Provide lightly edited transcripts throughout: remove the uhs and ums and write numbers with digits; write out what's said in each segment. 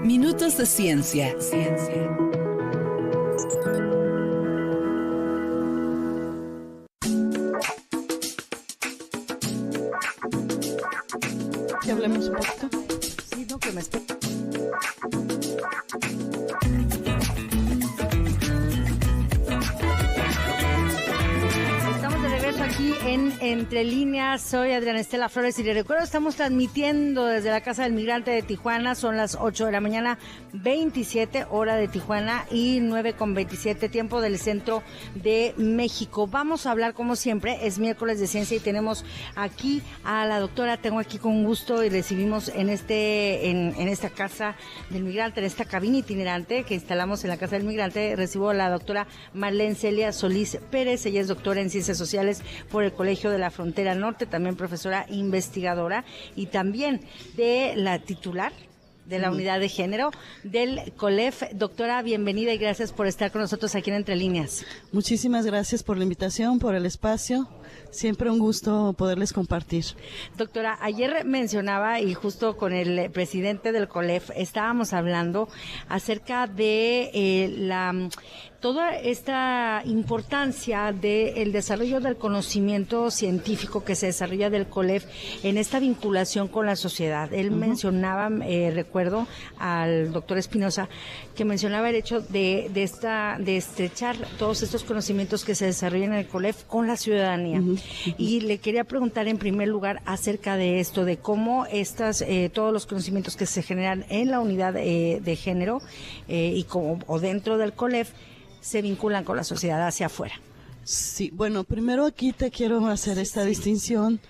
Minutos de Ciencia. ¿Que hablemos un poquito? Sí, no, que me esté... Estamos de regreso aquí en Entre Líneas. Soy Adriana Estela Flores y les recuerdo, estamos transmitiendo desde la Casa del Migrante de Tijuana. Son las 8 de la mañana, 27 hora de Tijuana y 9:27 tiempo del centro de México. Vamos a hablar como siempre, es miércoles de ciencia y tenemos aquí a la doctora, tengo aquí con gusto y recibimos en esta Casa del Migrante, en esta cabina itinerante que instalamos en la Casa del Migrante, recibo a la doctora Marlene Celia Solís Pérez. Ella es doctora en Ciencias Sociales por el Colegio de la Frontera Norte, también profesora investigadora y también de la titular de la unidad de género del COLEF. Doctora, bienvenida y gracias por estar con nosotros aquí en Entre Líneas. Muchísimas gracias por la invitación, por el espacio. Siempre un gusto poderles compartir. Doctora, ayer mencionaba, y justo con el presidente del COLEF estábamos hablando acerca de toda esta importancia del desarrollo del conocimiento científico que se desarrolla del COLEF en esta vinculación con la sociedad. Él mencionaba, recuerdo al doctor Espinosa, que mencionaba el hecho de estrechar todos estos conocimientos que se desarrollan en el COLEF con la ciudadanía. Y le quería preguntar en primer lugar acerca de esto, de cómo todos los conocimientos que se generan en la unidad de género o dentro del COLEF se vinculan con la sociedad hacia afuera. Sí, bueno, primero aquí te quiero hacer esta distinción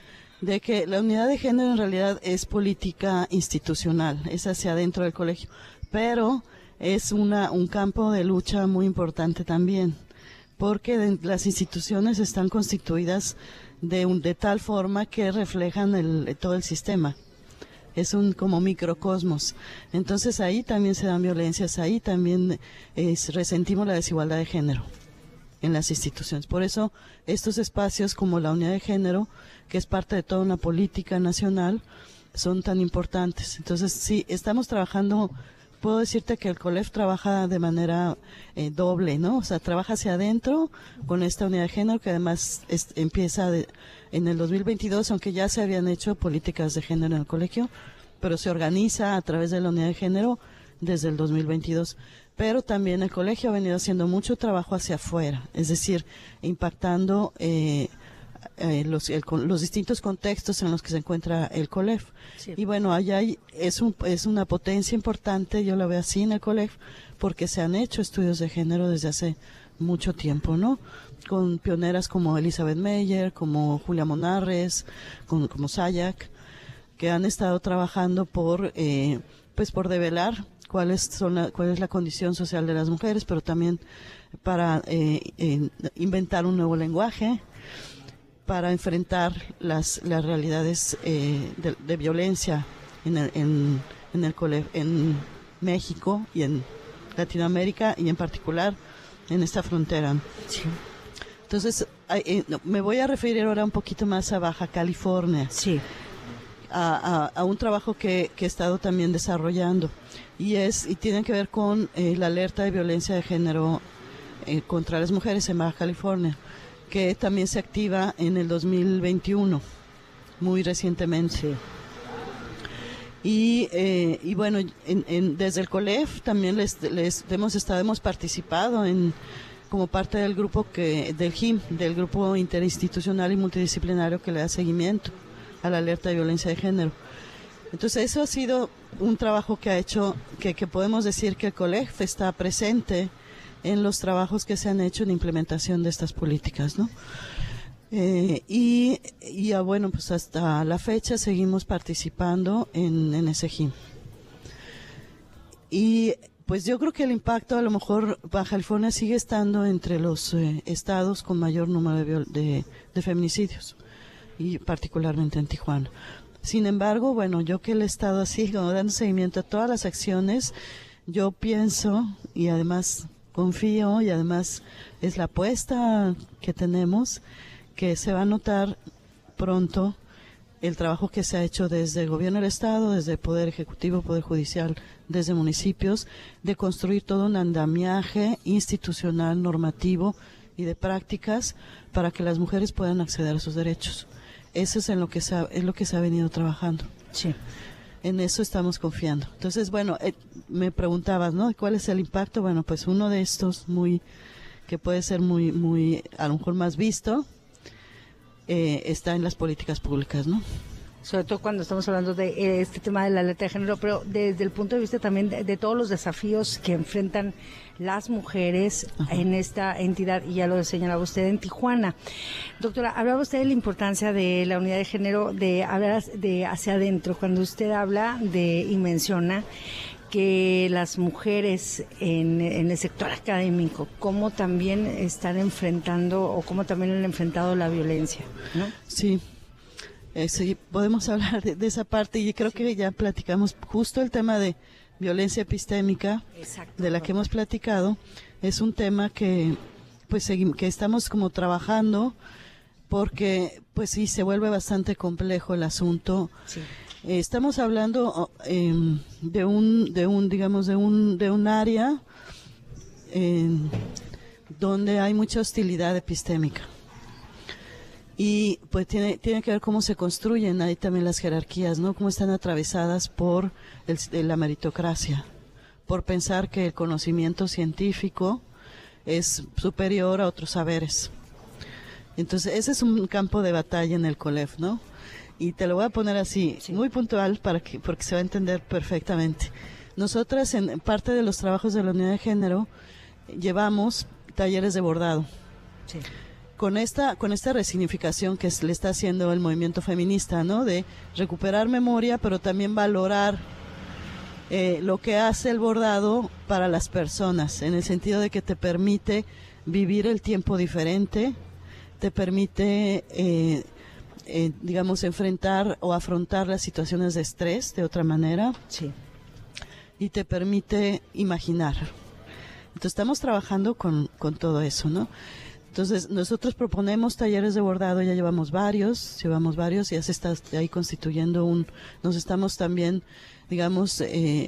de que la unidad de género en realidad es política institucional, es hacia adentro del colegio, pero es un campo de lucha muy importante también, porque las instituciones están constituidas de tal forma que reflejan todo el sistema. Es como microcosmos. Entonces ahí también se dan violencias, ahí también resentimos la desigualdad de género en las instituciones. Por eso estos espacios como la unidad de género, que es parte de toda una política nacional, son tan importantes. Entonces sí, estamos trabajando, puedo decirte que el COLEF trabaja de manera doble, ¿no? O sea, trabaja hacia adentro con esta unidad de género que además empieza en el 2022, aunque ya se habían hecho políticas de género en el colegio, pero se organiza a través de la unidad de género desde el 2022. Pero también el colegio ha venido haciendo mucho trabajo hacia afuera, es decir, impactando los distintos contextos en los que se encuentra el COLEF. Sí. Y bueno, allá es una potencia importante, yo la veo así en el COLEF, porque se han hecho estudios de género desde hace mucho tiempo, ¿no? Con pioneras como Elizabeth Meyer, como Julia Monarres, como Sayak, que han estado trabajando por develar cuál es la condición social de las mujeres, pero también para inventar un nuevo lenguaje, para enfrentar las realidades de violencia en el COLEF, en México y en Latinoamérica y en particular en esta frontera. Sí. Entonces, me voy a referir ahora un poquito más a Baja California. Sí. A un trabajo que he estado también desarrollando y tiene que ver con la alerta de violencia de género contra las mujeres en Baja California, que también se activa en el 2021, muy recientemente. Sí. Y bueno, desde el COLEF también hemos participado como parte del grupo del GIM, del grupo interinstitucional y multidisciplinario que le da seguimiento a la alerta de violencia de género. Entonces eso ha sido un trabajo que ha hecho, que podemos decir que el COLEF está presente en los trabajos que se han hecho en implementación de estas políticas, ¿no? Bueno, pues hasta la fecha seguimos participando en ese GIM. Y pues yo creo que el impacto, a lo mejor Baja California sigue estando entre los estados con mayor número de feminicidios, y particularmente en Tijuana. Sin embargo, bueno, yo que el estado así, como dando seguimiento a todas las acciones, yo pienso, y además confío, y además es la apuesta que tenemos, que se va a notar pronto el trabajo que se ha hecho desde el gobierno del Estado, desde el Poder Ejecutivo, Poder Judicial, desde municipios, de construir todo un andamiaje institucional, normativo y de prácticas para que las mujeres puedan acceder a sus derechos. Eso es lo que se ha venido trabajando. Sí. En eso estamos confiando. Entonces, bueno, me preguntabas, ¿no? ¿Cuál es el impacto? Bueno, pues uno de estos que puede ser muy, a lo mejor más visto, está en las políticas públicas, ¿no? Sobre todo cuando estamos hablando de este tema de la letra de género, pero desde el punto de vista también de todos los desafíos que enfrentan las mujeres en esta entidad, y ya lo señalaba usted en Tijuana. Doctora, hablaba usted de la importancia de la unidad de género, de hablar de hacia adentro, cuando usted habla y menciona que las mujeres en el sector académico, cómo también están enfrentando o cómo también han enfrentado la violencia, ¿no? Sí. Sí, podemos hablar de esa parte y creo que ya platicamos justo el tema de violencia epistémica. Exacto, de la que hemos platicado. Es un tema que pues que estamos como trabajando porque pues sí se vuelve bastante complejo el asunto. Sí. Estamos hablando de un área donde hay mucha hostilidad epistémica. Y pues tiene que ver cómo se construyen ahí también las jerarquías, ¿no? Cómo están atravesadas por la meritocracia, por pensar que el conocimiento científico es superior a otros saberes. Entonces, ese es un campo de batalla en el COLEF, ¿no? Y te lo voy a poner así, sí, muy puntual porque se va a entender perfectamente. Nosotras, en parte de los trabajos de la unidad de género, llevamos talleres de bordado. Sí. Con esta resignificación que le está haciendo el movimiento feminista, ¿no? De recuperar memoria, pero también valorar lo que hace el bordado para las personas, en el sentido de que te permite vivir el tiempo diferente, te permite, digamos, enfrentar o afrontar las situaciones de estrés de otra manera. Sí. Y te permite imaginar. Entonces estamos trabajando con todo eso, ¿no? Entonces, nosotros proponemos talleres de bordado, ya llevamos varios, y ya se está ahí constituyendo nos estamos también, digamos,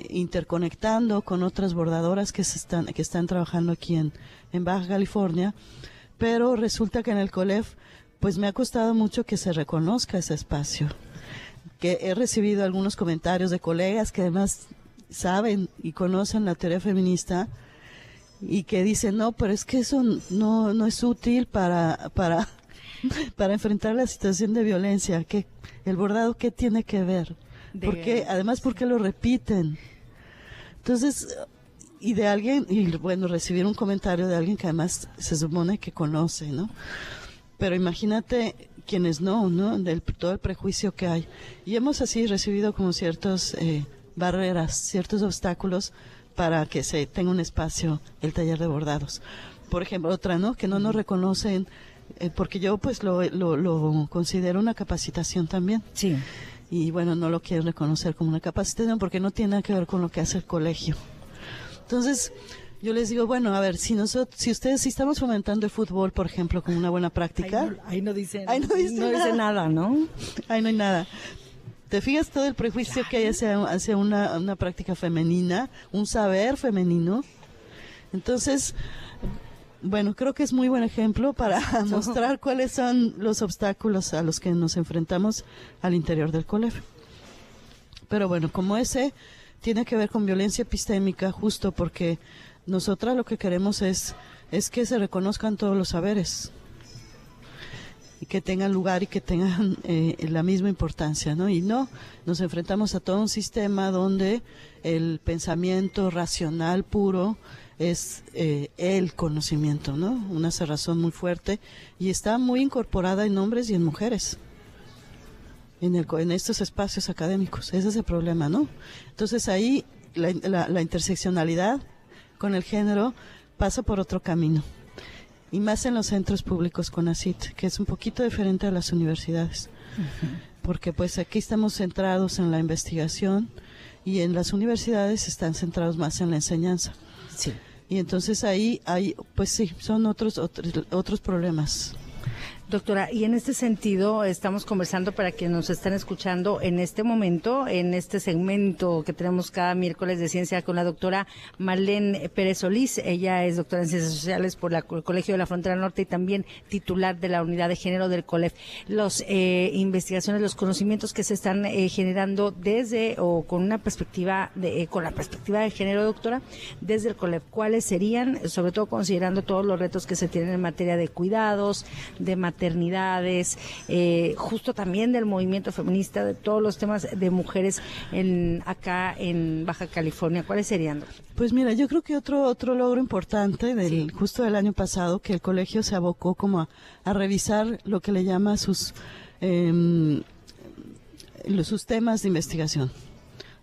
interconectando con otras bordadoras que están trabajando aquí en Baja California, pero resulta que en el COLEF, pues me ha costado mucho que se reconozca ese espacio, que he recibido algunos comentarios de colegas que además saben y conocen la teoría feminista, y que dicen, no, pero es que eso no es útil para enfrentar la situación de violencia. Que el bordado, ¿qué tiene que ver? Además, ¿por qué lo repiten? Entonces, recibir un comentario de alguien que además se supone que conoce, ¿no? Pero imagínate quienes no, todo el prejuicio que hay. Y hemos así recibido como ciertas barreras, ciertos obstáculos para que se tenga un espacio el taller de bordados. Por ejemplo, otra, ¿no? Que no nos reconocen, porque yo pues lo considero una capacitación también. Sí. Y bueno, no lo quiero reconocer como una capacitación porque no tiene nada que ver con lo que hace el colegio. Entonces, yo les digo, bueno, a ver, si estamos fomentando el fútbol, por ejemplo, como una buena práctica. Ahí no dice nada, ¿no? Ahí no hay nada. ¿Te fijas todo el prejuicio que hay hacia una práctica femenina, un saber femenino? Entonces, bueno, creo que es muy buen ejemplo para mostrar cuáles son los obstáculos a los que nos enfrentamos al interior del COLEF. Pero bueno, como ese tiene que ver con violencia epistémica, justo porque nosotras lo que queremos es que se reconozcan todos los saberes y que tengan lugar y que tengan la misma importancia, ¿no? Y no, nos enfrentamos a todo un sistema donde el pensamiento racional puro es el conocimiento, ¿no? Una cerrazón muy fuerte y está muy incorporada en hombres y en mujeres en estos espacios académicos. Ese es el problema, ¿no? Entonces ahí la interseccionalidad con el género pasa por otro camino. Y más en los centros públicos CONACYT, que es un poquito diferente a las universidades. Uh-huh. Porque pues aquí estamos centrados en la investigación y en las universidades están centrados más en la enseñanza. Sí. Y entonces ahí hay, pues sí, son otros problemas. Doctora, y en este sentido estamos conversando para quienes nos están escuchando en este momento, en este segmento que tenemos cada miércoles de ciencia con la doctora Marlene Pérez Solís. Ella es doctora en Ciencias Sociales por el Colegio de la Frontera Norte y también titular de la Unidad de Género del COLEF. Las investigaciones, los conocimientos que se están generando desde o con una perspectiva con la perspectiva de género, doctora, desde el COLEF, ¿cuáles serían, sobre todo considerando todos los retos que se tienen en materia de cuidados, de maternidades, justo también del movimiento feminista, de todos los temas de mujeres acá en Baja California? ¿Cuáles serían, doctor? Pues mira, yo creo que otro logro importante justo del año pasado, que el colegio se abocó como a revisar lo que le llama sus temas de investigación.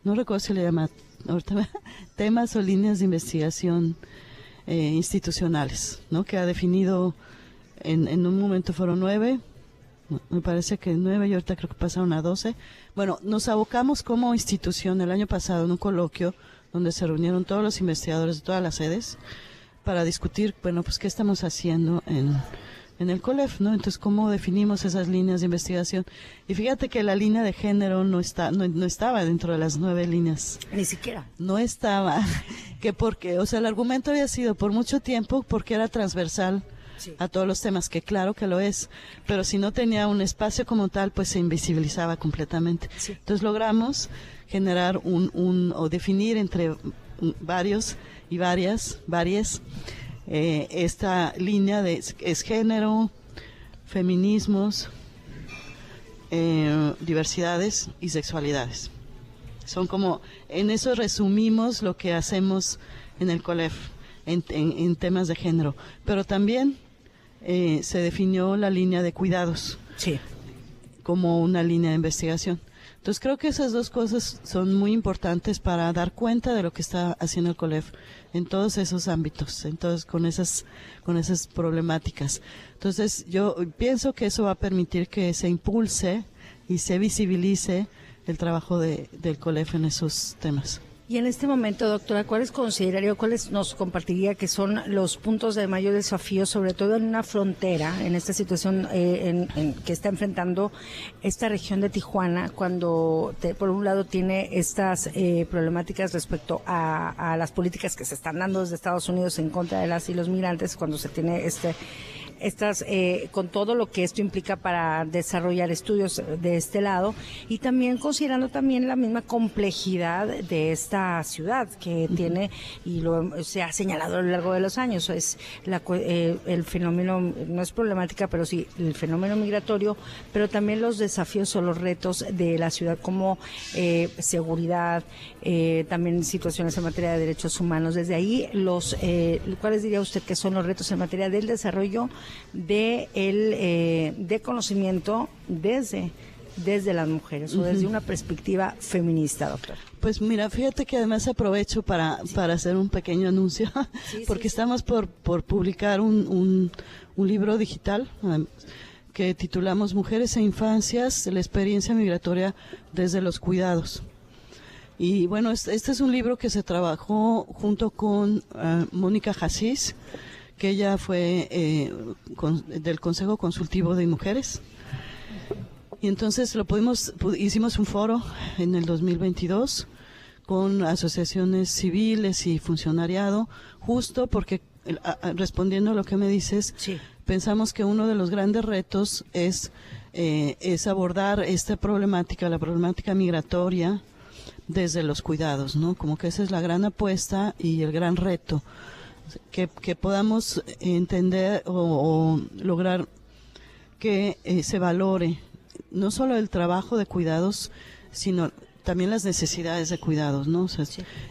No recuerdo si le llama ahorita temas o líneas de investigación institucionales, ¿no? Que ha definido en un momento fueron 9, me parece que 9 y ahorita creo que pasaron a 12. Bueno, nos abocamos como institución el año pasado en un coloquio donde se reunieron todos los investigadores de todas las sedes para discutir, bueno, pues qué estamos haciendo en el COLEF, ¿no? Entonces, ¿cómo definimos esas líneas de investigación? Y fíjate que la línea de género no estaba dentro de las 9 líneas. Ni siquiera. No estaba. O sea, el argumento había sido por mucho tiempo porque era transversal a todos los temas, que claro que lo es, pero si no tenía un espacio como tal, pues se invisibilizaba completamente. Sí. Entonces logramos generar o definir entre varios y varias esta línea es género, feminismos, diversidades y sexualidades. Son como, en eso resumimos lo que hacemos en el COLEF en temas de género, pero también se definió la línea de cuidados como una línea de investigación. Entonces creo que esas dos cosas son muy importantes para dar cuenta de lo que está haciendo el COLEF en todos esos ámbitos, entonces con esas problemáticas. Entonces yo pienso que eso va a permitir que se impulse y se visibilice el trabajo del COLEF en esos temas. Y en este momento, doctora, ¿cuáles nos compartiría que son los puntos de mayor desafío, sobre todo en una frontera, en esta situación que está enfrentando esta región de Tijuana, cuando por un lado tiene estas problemáticas respecto a las políticas que se están dando desde Estados Unidos en contra de las y los migrantes, cuando se tiene con todo lo que esto implica para desarrollar estudios de este lado, y también considerando también la misma complejidad de esta ciudad que tiene, y se ha señalado a lo largo de los años, es el fenómeno, no es problemática, pero sí el fenómeno migratorio, pero también los desafíos o los retos de la ciudad como seguridad, también situaciones en materia de derechos humanos. Desde ahí, ¿cuáles diría usted que son los retos en materia del desarrollo de conocimiento desde las mujeres, o desde una perspectiva feminista, doctor? Pues mira, fíjate que además aprovecho para hacer un pequeño anuncio, porque estamos por publicar un libro digital que titulamos Mujeres e Infancias, la experiencia migratoria desde los cuidados. Y bueno, este es un libro que se trabajó junto con Mónica Jasís, que ella fue del Consejo Consultivo de Mujeres. Y entonces hicimos un foro en el 2022 con asociaciones civiles y funcionariado, justo porque, respondiendo a lo que me dices, pensamos que uno de los grandes retos es abordar esta problemática, la problemática migratoria, desde los cuidados, ¿no? Como que esa es la gran apuesta y el gran reto. Que podamos entender o lograr que se valore no solo el trabajo de cuidados, sino también las necesidades de cuidados, ¿no? O sea,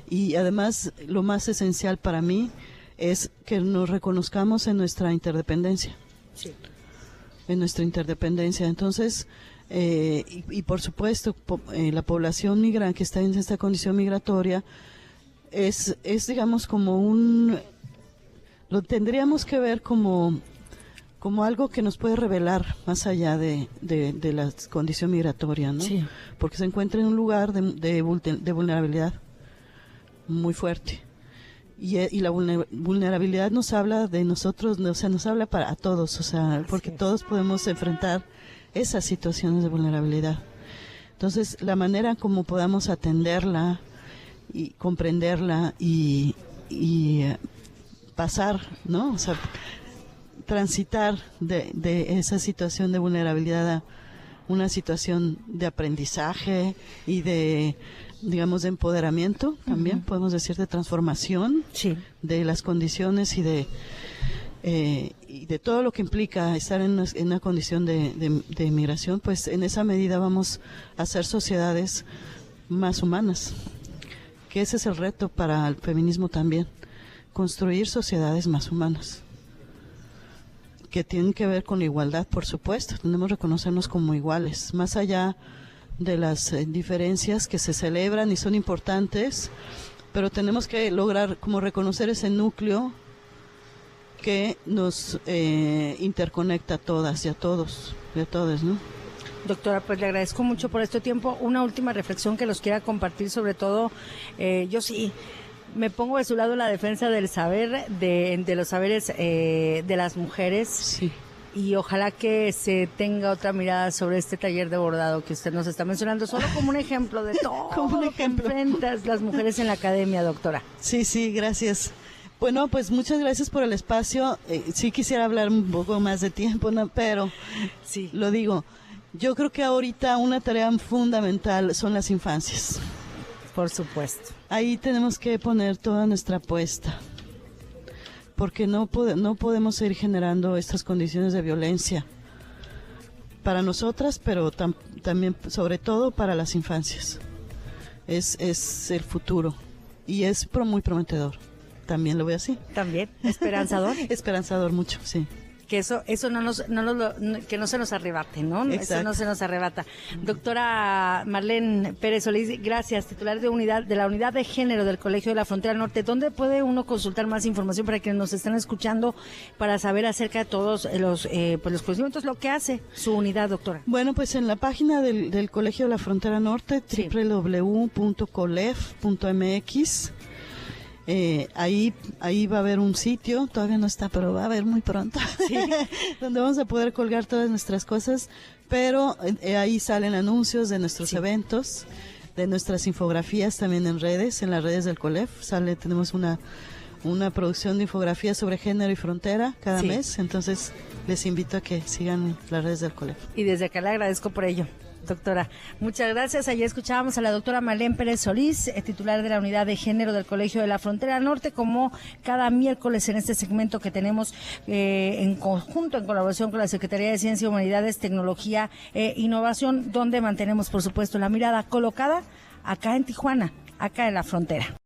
y además, lo más esencial para mí es que nos reconozcamos en nuestra interdependencia. En nuestra interdependencia. Entonces, y por supuesto, la población migrante que está en esta condición migratoria es digamos, como lo tendríamos que ver como algo que nos puede revelar más allá de la condición migratoria, ¿no? Sí. Porque se encuentra en un lugar de vulnerabilidad muy fuerte. Y la vulnerabilidad nos habla de nosotros, o sea, nos habla para a todos, o sea, porque todos podemos enfrentar esas situaciones de vulnerabilidad. Entonces, la manera como podamos atenderla y comprenderla y pasar, ¿no? O sea, transitar de esa situación de vulnerabilidad a una situación de aprendizaje y de, digamos, de empoderamiento, también podemos decir, de transformación de las condiciones y de todo lo que implica estar en una condición de migración, pues en esa medida vamos a hacer sociedades más humanas, que ese es el reto para el feminismo también, construir sociedades más humanas, que tienen que ver con la igualdad, por supuesto. Tenemos que reconocernos como iguales, más allá de las diferencias que se celebran y son importantes, pero tenemos que lograr como reconocer ese núcleo que nos interconecta a todas y a todos, y a todos, ¿no? Doctora, pues le agradezco mucho por este tiempo. Una última reflexión que los quiera compartir, sobre todo, yo sí me pongo de su lado en la defensa del saber, de los saberes de las mujeres. Sí. Y ojalá que se tenga otra mirada sobre este taller de bordado que usted nos está mencionando, solo como un ejemplo de todo lo que enfrentan las mujeres en la academia, doctora. Sí, gracias. Bueno, pues muchas gracias por el espacio. Sí quisiera hablar un poco más de tiempo, ¿no? Pero sí, lo digo, yo creo que ahorita una tarea fundamental son las infancias. Por supuesto. Ahí tenemos que poner toda nuestra apuesta, porque no podemos seguir generando estas condiciones de violencia para nosotras, pero también, sobre todo, para las infancias. Es el futuro y es muy prometedor. También lo veo así. También, esperanzador. Esperanzador mucho, sí. Que eso que no se nos arrebate, ¿no? Exacto. Eso no se nos arrebata. Doctora Marlene Pérez Solís, gracias, titular de la unidad de género del Colegio de la Frontera Norte. ¿Dónde puede uno consultar más información para quienes nos están escuchando, para saber acerca de todos los conocimientos, lo que hace su unidad, doctora? Bueno, pues en la página del Colegio de la Frontera Norte, www.colef.mx. Ahí va a haber un sitio, todavía no está, pero va a haber muy pronto, donde vamos a poder colgar todas nuestras cosas, pero ahí salen anuncios de nuestros eventos, de nuestras infografías también en las redes del COLEF. Tenemos una producción de infografías sobre género y frontera cada mes, entonces les invito a que sigan las redes del COLEF. Y desde acá le agradezco por ello. Doctora, muchas gracias. Ayer escuchábamos a la doctora Marlene Pérez Solís, titular de la unidad de género del Colegio de la Frontera Norte, como cada miércoles en este segmento que tenemos en conjunto, en colaboración con la Secretaría de Ciencia, Humanidades, Tecnología e Innovación, donde mantenemos, por supuesto, la mirada colocada acá en Tijuana, acá en la frontera.